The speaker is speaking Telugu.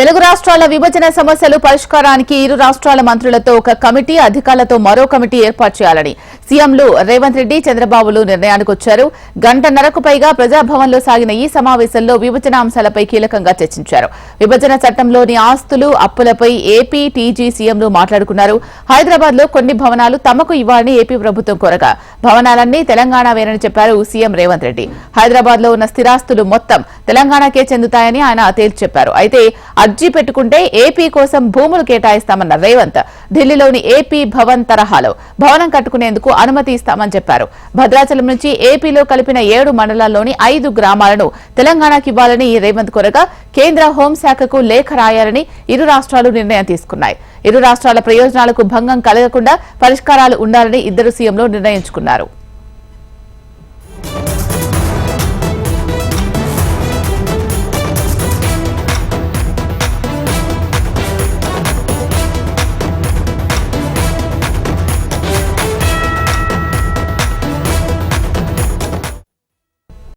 తెలుగు రాష్ట్రాల విభజన సమస్యలు పరిష్కారానికి ఇరు రాష్ట్రాల మంత్రులతో ఒక కమిటీ, అధికారులతో మరో కమిటీ ఏర్పాటు చేయాలని సీఎంలు రేవంత్ రెడ్డి, చంద్రబాబులు నిర్ణయానికి వచ్చారు. గంటన్నరకు పైగా ప్రజాభవన్లో సాగిన ఈ సమావేశంలో విభజన అంశాలపై కీలకంగా చర్చించారు. విభజన చట్టంలోని ఆస్తులు, అప్పులపై ఏపీ, టీజీ సీఎంలు మాట్లాడుకున్నారు. హైదరాబాద్ లో కొన్ని భవనాలు తమకు ఇవ్వాలని ఏపీ ప్రభుత్వం కోరగా భవనాలన్నీ తెలంగాణవేనని చెప్పారు సీఎం రేవంత్ రెడ్డి. హైదరాబాద్ లో ఉన్న స్థిరాస్తులు మొత్తం తెలంగాణకే చెందుతాయని ఆయన తేల్చి చెప్పారు. అయితే అర్జీ పెట్టుకుంటే ఏపీ కోసం భూములు కేటాయిస్తామన్న రేవంత్ ఢిల్లీలోని ఏపీ భవన్ తరహాలో భవనం కట్టుకునేందుకు అనుమతి ఇస్తామని చెప్పారు. భద్రాచలం నుంచి ఏపీలో కలిపిన 7 మండలాల్లోని 5 గ్రామాలను తెలంగాణకి ఇవ్వాలని రేవంత్ కోరగా కేంద్ర హోంశాఖకు లేఖ రాయాలని ఇరు రాష్ట్రాలు నిర్ణయం తీసుకున్నాయి. ఇరు రాష్ట్రాల ప్రయోజనాలకు భంగం కలగకుండా పరిష్కారాలు ఉండాలని ఇద్దరు సీఎంలు నిర్ణయించుకున్నారు.